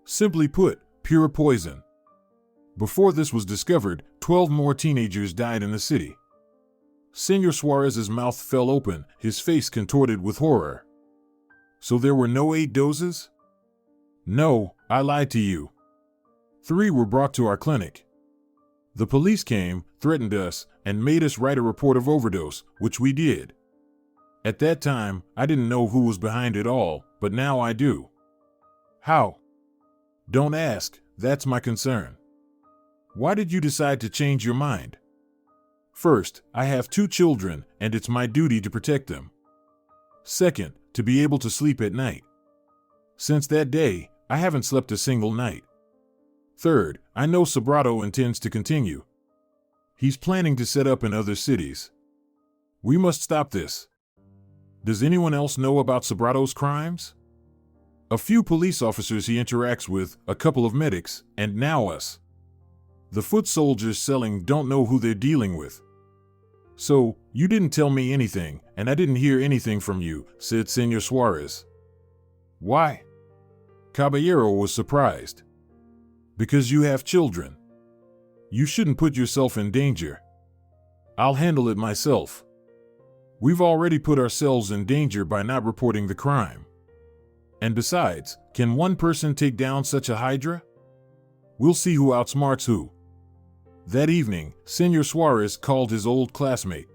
Simply put, pure poison. Before this was discovered, 12 more teenagers died in the city." Senor Suarez's mouth fell open, his face contorted with horror. "So there were no 8 doses?" "No, I lied to you. 3 were brought to our clinic. The police came, threatened us, and made us write a report of overdose, which we did. At that time, I didn't know who was behind it all, but now I do." "How?" "Don't ask, that's my concern." "Why did you decide to change your mind?" "First, I have 2 children, and it's my duty to protect them. Second, to be able to sleep at night. Since that day, I haven't slept a single night. Third, I know Sobrado intends to continue. He's planning to set up in other cities. We must stop this. Does anyone else know about Sobrato's crimes? A few police officers he interacts with, a couple of medics, and now us. The foot soldiers selling don't know who they're dealing with. So, you didn't tell me anything, and I didn't hear anything from you, said Senor Suarez. Why? Caballero was surprised. Because you have children. You shouldn't put yourself in danger. I'll handle it myself. We've already put ourselves in danger by not reporting the crime. And besides, can one person take down such a hydra? We'll see who outsmarts who. That evening, Senor Suarez called his old classmate.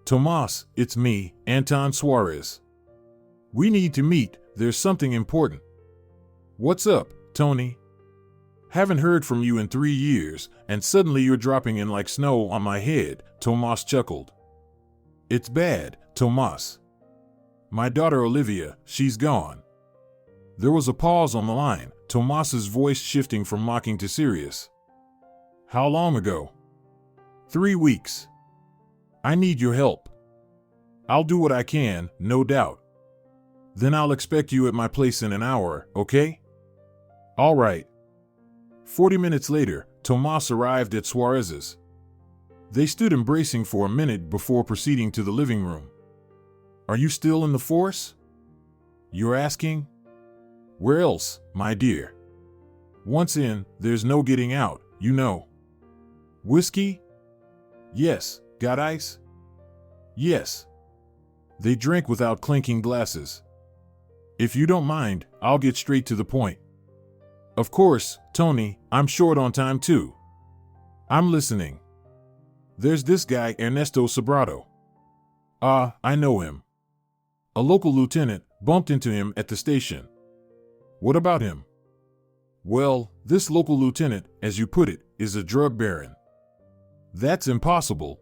Tomas, it's me, Anton Suarez. We need to meet, there's something important. What's up, Tony? Haven't heard from you in 3 years, and suddenly you're dropping in like snow on my head, Tomas chuckled. It's bad, Tomas. My daughter Olivia, she's gone. There was a pause on the line, Tomas's voice shifting from mocking to serious. How long ago? 3 weeks. I need your help. I'll do what I can, no doubt. Then I'll expect you at my place in an hour, okay? All right. 40 minutes later, Tomas arrived at Suarez's. They stood embracing for a minute before proceeding to the living room. Are you still in the force? You're asking? Where else, my dear? Once in, there's no getting out, you know. Whiskey? Yes. Got ice? Yes. They drank without clinking glasses. If you don't mind, I'll get straight to the point. Of course, Tony, I'm short on time too. I'm listening. There's this guy Ernesto Sobrato. I know him. A local lieutenant bumped into him at the station. What about him? Well, this local lieutenant, as you put it, is a drug baron. That's impossible.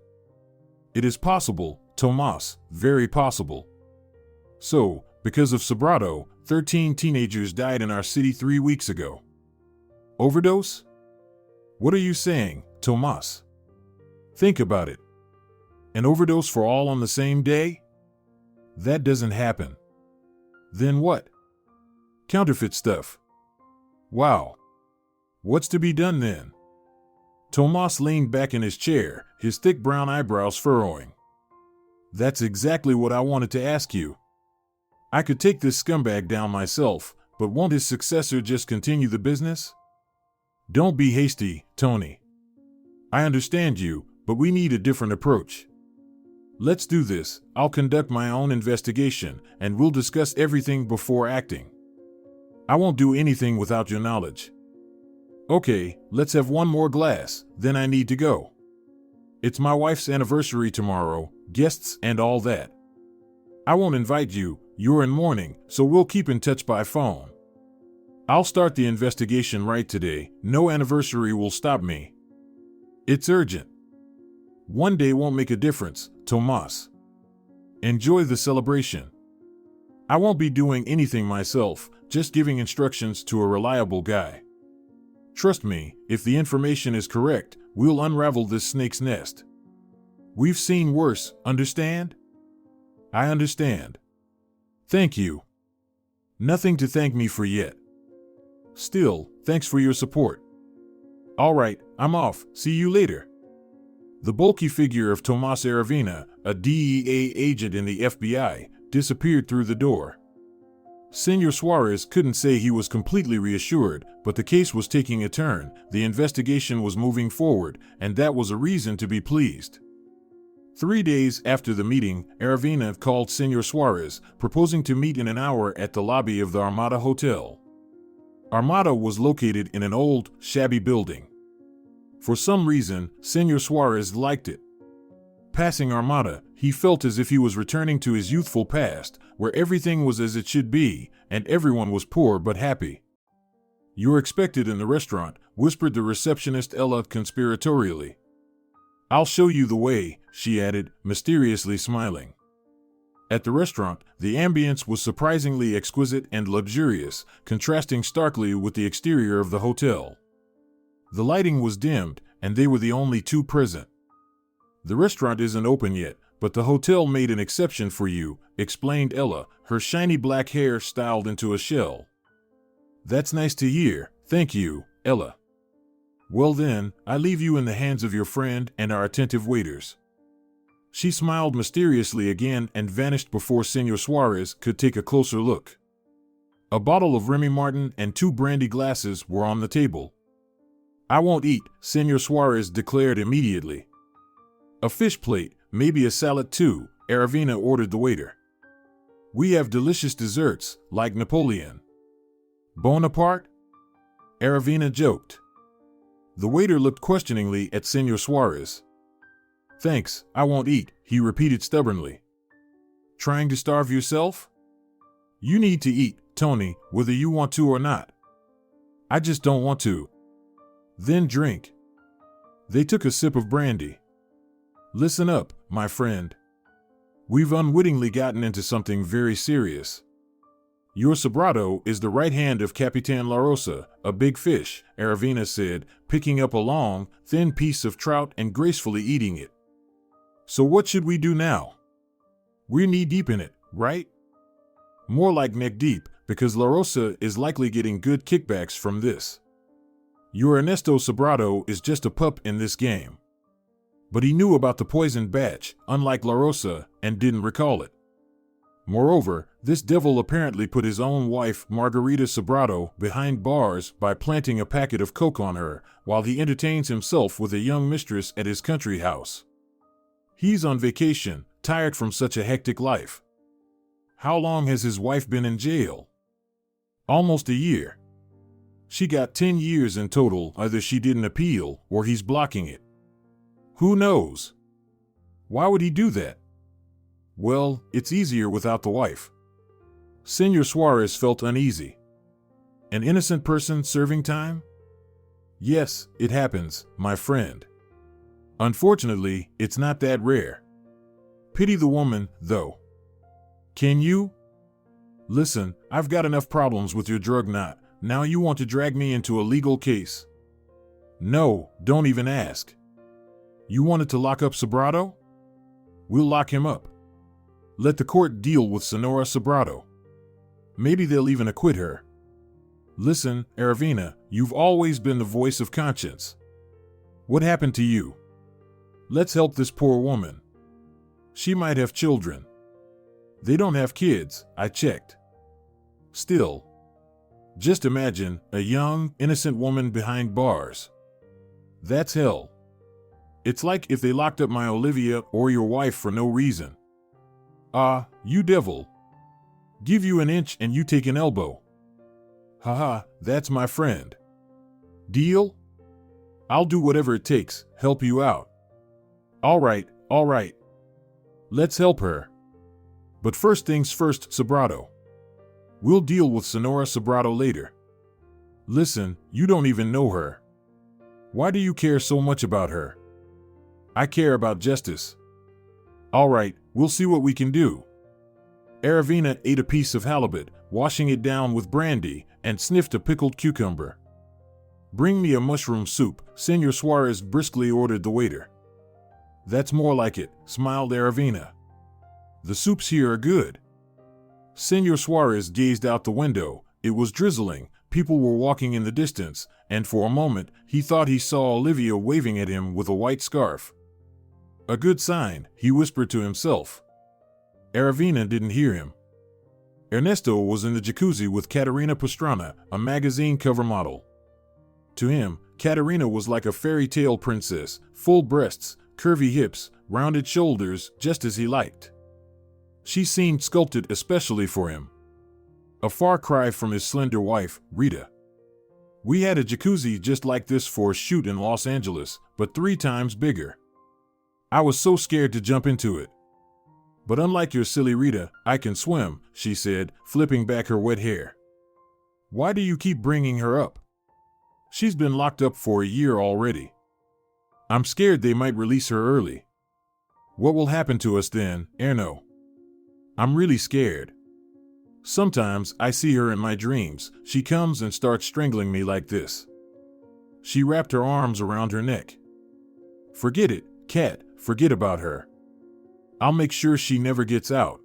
It is possible, Tomas, very possible. So, because of Sobrato, 13 teenagers died in our city 3 weeks ago. Overdose? What are you saying, Tomas? Think about it. An overdose for all on the same day? That doesn't happen. Then what? Counterfeit stuff. Wow. What's to be done then? Tomas leaned back in his chair, his thick brown eyebrows furrowing. That's exactly what I wanted to ask you. I could take this scumbag down myself, but won't his successor just continue the business? Don't be hasty, Tony. I understand you, but we need a different approach. Let's do this. I'll conduct my own investigation, and we'll discuss everything before acting. I won't do anything without your knowledge. Okay, let's have one more glass, then I need to go. It's my wife's anniversary tomorrow, guests and all that. I won't invite you, you're in mourning, so we'll keep in touch by phone. I'll start the investigation right today, no anniversary will stop me. It's urgent. One day won't make a difference, Tomas. Enjoy the celebration. I won't be doing anything myself, just giving instructions to a reliable guy. Trust me, if the information is correct, we'll unravel this snake's nest. We've seen worse, understand? I understand. Thank you. Nothing to thank me for yet. Still, thanks for your support. All right, I'm off, see you later. The bulky figure of Tomas Aravena, a DEA agent in the FBI, disappeared through the door. Senor Suarez couldn't say he was completely reassured, but the case was taking a turn, the investigation was moving forward, and that was a reason to be pleased. 3 days after the meeting, Aravena called Senor Suarez, proposing to meet in an hour at the lobby of the Armada Hotel. Armada was located in an old, shabby building. For some reason, Senor Suarez liked it. Passing Armada, he felt as if he was returning to his youthful past, where everything was as it should be, and everyone was poor but happy. You're expected in the restaurant, whispered the receptionist Ella conspiratorially. I'll show you the way, she added, mysteriously smiling. At the restaurant, the ambience was surprisingly exquisite and luxurious, contrasting starkly with the exterior of the hotel. The lighting was dimmed, and they were the only two present. The restaurant isn't open yet, But the hotel made an exception for you, explained Ella, her shiny black hair styled into a shell. That's nice to hear, thank you, Ella. Well then, I leave you in the hands of your friend and our attentive waiters. She smiled mysteriously again and vanished before Senor Suarez could take a closer look. A bottle of Remy Martin and 2 brandy glasses were on the table. I won't eat, Senor Suarez declared immediately. A fish plate, maybe a salad too, Aravina ordered the waiter. We have delicious desserts, like Napoleon. Bonaparte? Aravina joked. The waiter looked questioningly at Senor Suarez. Thanks, I won't eat, he repeated stubbornly. Trying to starve yourself? You need to eat, Tony, whether you want to or not. I just don't want to. Then drink. They took a sip of brandy. Listen up, my friend. We've unwittingly gotten into something very serious. Your sobrato is the right hand of Capitan La Rosa, a big fish, Aravina said, picking up a long, thin piece of trout and gracefully eating it. So what should we do now? We're knee-deep in it, right? More like neck-deep, because La Rosa is likely getting good kickbacks from this. Your Ernesto Sobrato is just a pup in this game. But he knew about the poisoned batch, unlike La Rosa, and didn't recall it. Moreover, this devil apparently put his own wife, Margarita Sobrato, behind bars by planting a packet of coke on her, while he entertains himself with a young mistress at his country house. He's on vacation, tired from such a hectic life. How long has his wife been in jail? Almost a year. She got 10 years in total. Either she didn't appeal, or he's blocking it. Who knows? Why would he do that? Well, it's easier without the wife. Senor Suarez felt uneasy. An innocent person serving time? Yes, it happens, my friend. Unfortunately, it's not that rare. Pity the woman, though. Can you? Listen, I've got enough problems with your drug knot. Now you want to drag me into a legal case? No, don't even ask. You wanted to lock up Sobrato? We'll lock him up. Let the court deal with Senora Sobrato. Maybe they'll even acquit her. Listen, Aravina, you've always been the voice of conscience. What happened to you? Let's help this poor woman. She might have children. They don't have kids, I checked. Still, just imagine a young, innocent woman behind bars. That's hell. It's like if they locked up my Olivia or your wife for no reason. Ah, you devil. Give you an inch and you take an elbow. Haha, that's my friend. Deal? I'll do whatever it takes, help you out. All right. Let's help her. But first things first, Sobrato. We'll deal with Senora Sobrato later. Listen, you don't even know her. Why do you care so much about her? I care about justice. All right, we'll see what we can do. Aravina ate a piece of halibut, washing it down with brandy, and sniffed a pickled cucumber. Bring me a mushroom soup, Senor Suarez briskly ordered the waiter. That's more like it, smiled Aravina. The soups here are good. Senor Suarez gazed out the window. It was drizzling, people were walking in the distance, and for a moment he thought he saw Olivia waving at him with a white scarf. A good sign, he whispered to himself. Aravina didn't hear him. Ernesto was in the jacuzzi with Caterina Pastrana, a magazine cover model. To him, Caterina was like a fairy tale princess, full breasts, curvy hips, rounded shoulders, just as he liked. She seemed sculpted especially for him. A far cry from his slender wife, Rita. We had a jacuzzi just like this for a shoot in Los Angeles, but 3 times bigger. I was so scared to jump into it. But unlike your silly Rita, I can swim, she said, flipping back her wet hair. Why do you keep bringing her up? She's been locked up for a year already. I'm scared they might release her early. What will happen to us then, Erno? I'm really scared. Sometimes I see her in my dreams. She comes and starts strangling me like this. She wrapped her arms around her neck. Forget it, Cat, forget about her. I'll make sure she never gets out.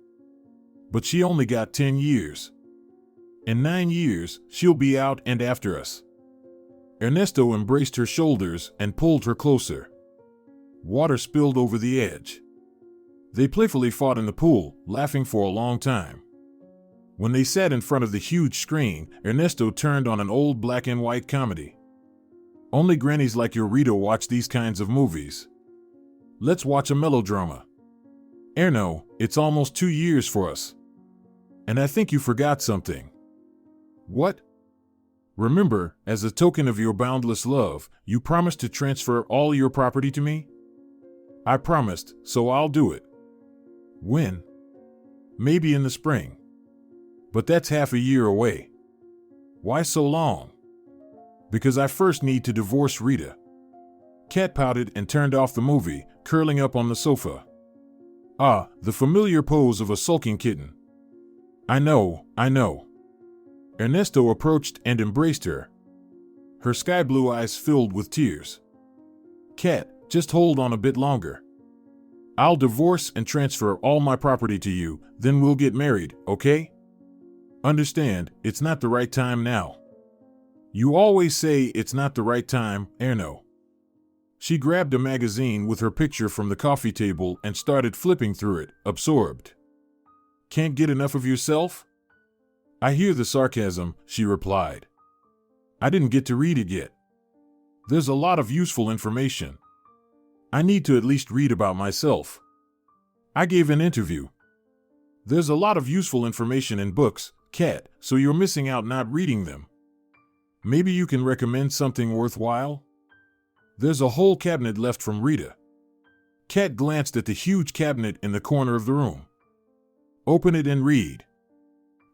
But she only got 10 years. In 9 years, she'll be out and after us. Ernesto embraced her shoulders and pulled her closer. Water spilled over the edge. They playfully fought in the pool, laughing for a long time. When they sat in front of the huge screen, Ernesto turned on an old black and white comedy. Only grannies like your Rita watch these kinds of movies. Let's watch a melodrama. Erno, it's almost 2 years for us. And I think you forgot something. What? Remember, as a token of your boundless love, you promised to transfer all your property to me? I promised, so I'll do it. When? Maybe in the spring. But that's half a year away. Why so long? Because I first need to divorce Rita. Kat pouted and turned off the movie, curling up on the sofa. Ah, the familiar pose of a sulking kitten. I know. Ernesto approached and embraced her. Her sky blue eyes filled with tears. Kat, just hold on a bit longer. I'll divorce and transfer all my property to you, then we'll get married, okay? Understand, it's not the right time now. You always say it's not the right time, Erno. She grabbed a magazine with her picture from the coffee table and started flipping through it, absorbed. Can't get enough of yourself? I hear the sarcasm, she replied. I didn't get to read it yet. There's a lot of useful information. I need to at least read about myself. I gave an interview. There's a lot of useful information in books, Kat, so you're missing out not reading them. Maybe you can recommend something worthwhile? There's a whole cabinet left from Rita. Kat glanced at the huge cabinet in the corner of the room. Open it and read.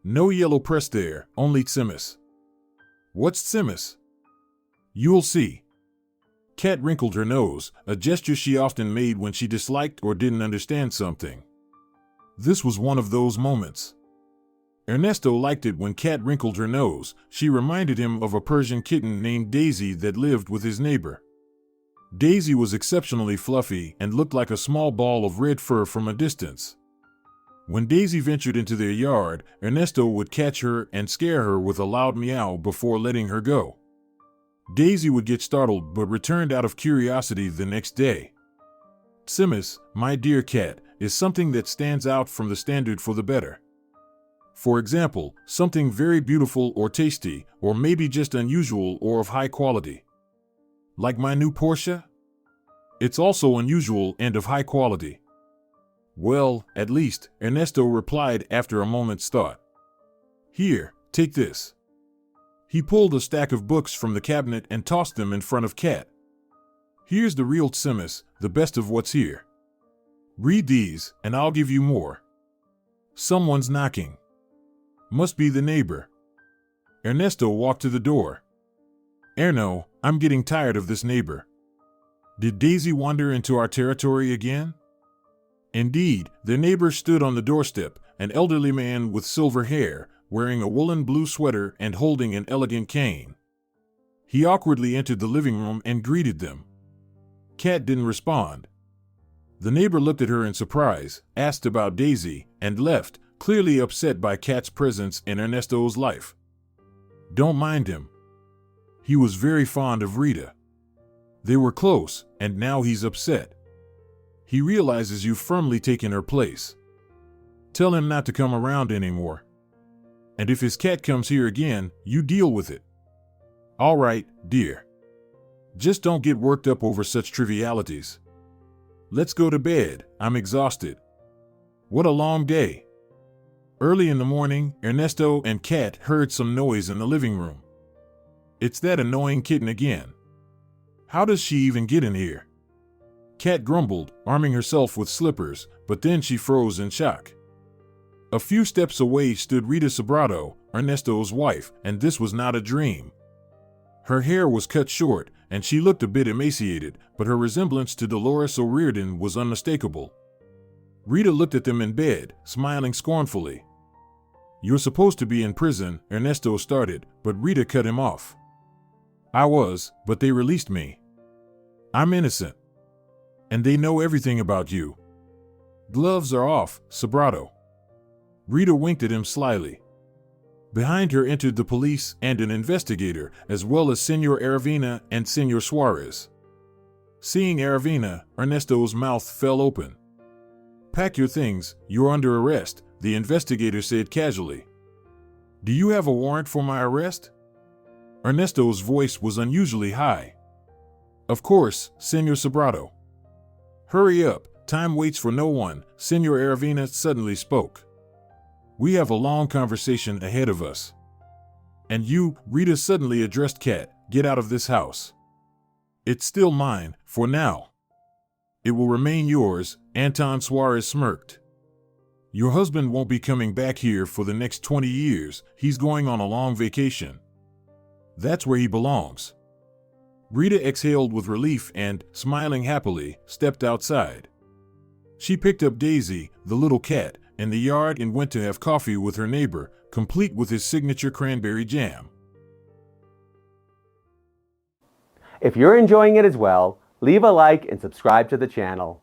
No yellow press there, only Tsimis. What's Tsimis? You'll see. Kat wrinkled her nose, a gesture she often made when she disliked or didn't understand something. This was one of those moments. Ernesto liked it when Kat wrinkled her nose. She reminded him of a Persian kitten named Daisy that lived with his neighbor. Daisy was exceptionally fluffy and looked like a small ball of red fur from a distance. When Daisy ventured into their yard, Ernesto would catch her and scare her with a loud meow before letting her go. Daisy would get startled but returned out of curiosity the next day. Tsimis, my dear Kat, is something that stands out from the standard for the better. For example, something very beautiful or tasty, or maybe just unusual or of high quality. Like my new Porsche? It's also unusual and of high quality. Well, at least, Ernesto replied after a moment's thought. Here, take this. He pulled a stack of books from the cabinet and tossed them in front of Kat. Here's the real Tsimis, the best of what's here. Read these, and I'll give you more. Someone's knocking. Must be the neighbor. Ernesto walked to the door. Erno, I'm getting tired of this neighbor. Did Daisy wander into our territory again? Indeed, their neighbor stood on the doorstep, an elderly man with silver hair, wearing a woolen blue sweater and holding an elegant cane. He awkwardly entered the living room and greeted them. Kat didn't respond. The neighbor looked at her in surprise, asked about Daisy, and left, clearly upset by Kat's presence in Ernesto's life. Don't mind him. He was very fond of Rita. They were close, and now he's upset. He realizes you've firmly taken her place. Tell him not to come around anymore. And if his cat comes here again, you deal with it. All right, dear. Just don't get worked up over such trivialities. Let's go to bed, I'm exhausted. What a long day. Early in the morning, Ernesto and Kat heard some noise in the living room. It's that annoying kitten again. How does she even get in here? Kat grumbled, arming herself with slippers, but then she froze in shock. A few steps away stood Rita Sobrato, Ernesto's wife, and this was not a dream. Her hair was cut short, and she looked a bit emaciated, but her resemblance to Dolores O'Riordan was unmistakable. Rita looked at them in bed, smiling scornfully. You're supposed to be in prison, Ernesto started, but Rita cut him off. I was, but they released me. I'm innocent. And they know everything about you. Gloves are off, Sobrato. Rita winked at him slyly. Behind her entered the police and an investigator, as well as Senor Aravina and Senor Suarez. Seeing Aravina, Ernesto's mouth fell open. "Pack your things, you're under arrest," the investigator said casually. "Do you have a warrant for my arrest?" Ernesto's voice was unusually high. "Of course, Senor Sobrato." "Hurry up, time waits for no one," Senor Aravina suddenly spoke. "We have a long conversation ahead of us." "And you," Rita suddenly addressed Kat, "get out of this house. It's still mine, for now. It will remain yours," Anton Suarez smirked. "Your husband won't be coming back here for the next 20 years, he's going on a long vacation. That's where he belongs." Rita exhaled with relief and, smiling happily, stepped outside. She picked up Daisy, the little cat, in the yard and went to have coffee with her neighbor, complete with his signature cranberry jam. If you're enjoying it as well, leave a like and subscribe to the channel.